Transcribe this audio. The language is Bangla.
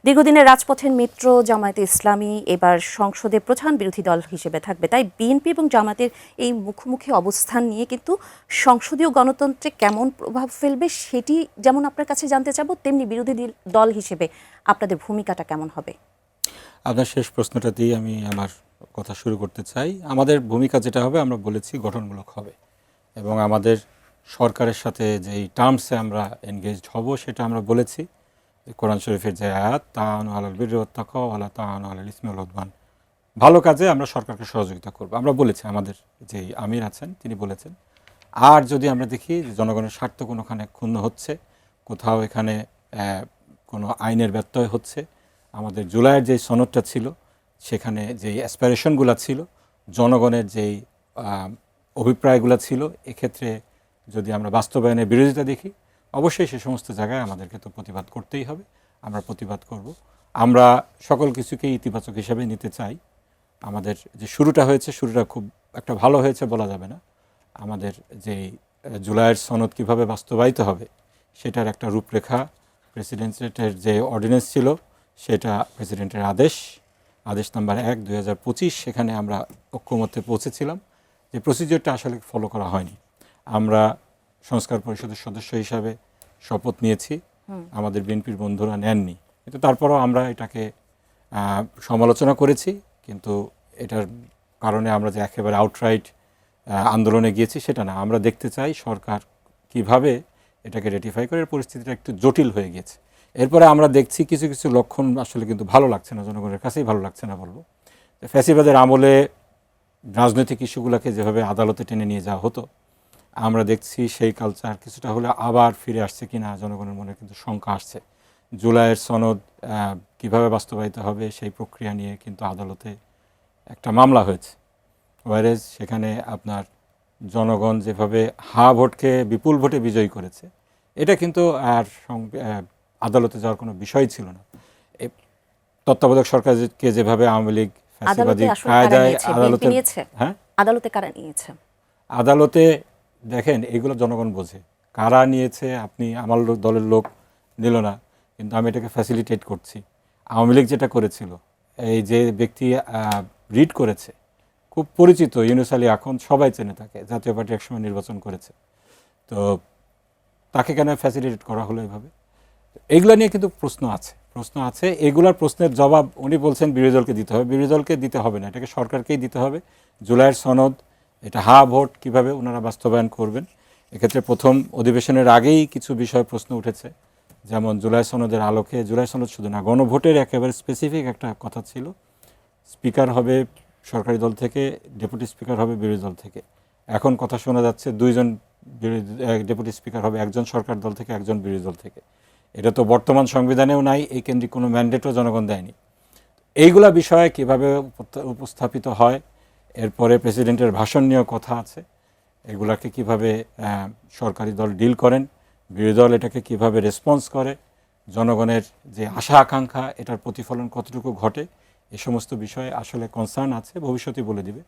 দীর্ঘদিনের রাজপথের মিত্র জামায়াতে ইসলামী এবার সংসদে প্রধান বিরোধী দল হিসেবে থাকবে, তাই বিএনপি এবং জামায়াতের এই মুখোমুখি অবস্থান নিয়ে কিন্তু সংসদীয় গণতন্ত্রে কেমন প্রভাব ফেলবে সেটি যেমন আপনার কাছে জানতে চাবো, তেমনি বিরোধী দল হিসেবে আপনাদের ভূমিকাটা কেমন হবে। আপনার শেষ প্রশ্নটা দিয়ে আমি আমার কথা শুরু করতে চাই। আমাদের ভূমিকা যেটা হবে, আমরা বলেছি গঠনমূলক হবে এবং আমাদের সরকারের সাথে যেই টার্মসে আমরা এনগেজড হব সেটা আমরা বলেছি। কোরআন শরীফের যে আয়াত, তাআওয়ানু আলাল বিররি ওয়াত তাকওয়া ওয়ালা তাআওয়ানু আলাল ইসমি ওয়াল উদওয়ান, ভালো কাজে আমরা সরকারকে সহযোগিতা করব, আমরা বলেছি। আমাদের যে আমির আছেন তিনি বলেছেন। আর যদি আমরা দেখি যে জনগণের স্বার্থ কোনোখানে ক্ষুণ্ণ হচ্ছে, কোথাও এখানে কোনো আইনের ব্যত্যয় হচ্ছে, আমাদের জুলাইয়ের যে সনদটা ছিল সেখানে যেই অ্যাসপিরেশনগুলো ছিল, জনগণের যেই অভিপ্রায়গুলো ছিল, এক্ষেত্রে যদি আমরা বাস্তবায়নের বিরোধিতা দেখি, অবশ্যই সে সমস্ত জায়গায় আমাদেরকে তো প্রতিবাদ করতেই হবে। আমরা প্রতিবাদ করব। আমরা সকল কিছুকেই ইতিবাচক হিসেবে নিতে চাই। আমাদের যে শুরুটা হয়েছে, শুরুটা খুব একটা ভালো হয়েছে বলা যাবে না। আমাদের যেই জুলাইয়ের সনদ কীভাবে বাস্তবায়িত হবে সেটার একটা রূপরেখা, প্রেসিডেন্টের যে অর্ডিন্যান্স ছিল সেটা, প্রেসিডেন্টের আদেশ নাম্বার 1/2025, সেখানে আমরা ঐক্যমত্যে পৌঁছেছিলাম। যে প্রসিডিওরটা আসলে ফলো করা হয়নি। আমরা সংস্কার পরিষদের সদস্য হিসাবে শপথ নিয়েছি, আমাদের বিএনপির বন্ধুরা নেননি, কিন্তু তারপরও আমরা এটাকে সমালোচনা করেছি। কিন্তু এটার কারণে আমরা যে একেবারে আউটরাইট আন্দোলনে গিয়েছি সেটা না। আমরা দেখতে চাই সরকার কিভাবে এটাকে রেটিফাই করে। পরিস্থিতিটা একটু জটিল হয়ে গিয়েছে। এরপরে আমরা দেখছি কিছু কিছু লক্ষণ আসলে কিন্তু ভালো লাগছে না, জনগণের কাছেই ভালো লাগছে না বলবো। ফ্যাসিবাদের আমলে রাজনৈতিক ইস্যুগুলোকে যেভাবে আদালতে টেনে নিয়ে যাওয়া হতো, আমরা দেখছি সেই কালচার কিছুটা হলে আবার ফিরে আসছে কিনা জনগণের মনে কিন্তু শঙ্কা আসছে। জুলাইয়ের সনদ কিভাবে বাস্তবায়িত হবে সেই প্রক্রিয়া নিয়ে কিন্তু আদালতে একটা মামলা হয়েছে। ওয়ারেজ সেখানে আপনার জনগণ যেভাবে ভোটকে বিপুল ভোটে বিজয়ী করেছে, এটা কিন্তু আর আদালতে যাওয়ার কোনো বিষয় ছিল না। তত্ত্বাবধায়ক সরকারকে যেভাবে আওয়ামী লীগ ফ্যাসিবাদী কায়দায় আদালতে কারা নিয়েছে? আদালতে দেখেন, এগুলো জনগণ বোঝে কারা নিয়েছে। আপনি আমার দলের লোক নিল না, কিন্তু আমি এটাকে ফ্যাসিলিটেট করছি। আওয়ামী লীগ যেটা করেছিল, এই যে ব্যক্তি রিড করেছে, খুব পরিচিত, ইউনুস আলী আখন্দ, সবাই চেনে তাকে, জাতীয় পার্টি একসময় নির্বাচন করেছে, তো তাকে কেন ফ্যাসিলিটেট করা হলো এভাবে? এগুলো নিয়ে কিন্তু প্রশ্ন আছে। এগুলার প্রশ্নের জবাব উনি বলছেন বিরোধী দলকে দিতে হবে। বিরোধী দলকে দিতে হবে না, এটাকে সরকারকেই দিতে হবে। জুলাইয়ের সনদ, এটা ভোট কীভাবে ওনারা বাস্তবায়ন করবেন, এক্ষেত্রে প্রথম অধিবেশনের আগেই কিছু বিষয় প্রশ্ন উঠেছে। যেমন জুলাই সনদের আলোকে, জুলাই সনদ শুধু না, গণভোটের একেবারে স্পেসিফিক একটা কথা ছিল, স্পিকার হবে সরকারি দল থেকে, ডেপুটি স্পিকার হবে বিরোধী দল থেকে। এখন কথা শোনা যাচ্ছে দুইজন ডেপুটি স্পিকার হবে, একজন সরকার দল থেকে, একজন বিরোধী দল থেকে। এটা তো বর্তমান সংবিধানেও নাই, এই কেন্দ্রিক কোনো ম্যান্ডেটও জনগণ দেয়নি। এইগুলা বিষয়ে কিভাবে উপস্থাপিত হয়, এরপরে প্রেসিডেন্টের ভাষণ নিয়েও কথা আছে, এগুলাকে কিভাবে সরকারি দল ডিল করেন, বিরোধী দল এটাকে কিভাবে রেসপন্স করে, জনগণের যে আশা আকাঙ্ক্ষা এটার প্রতিফলন কতটুকু ঘটে, এ সমস্ত বিষয়ে আসলে কনসার্ন আছে, ভবিষ্যতে বলে দিবে।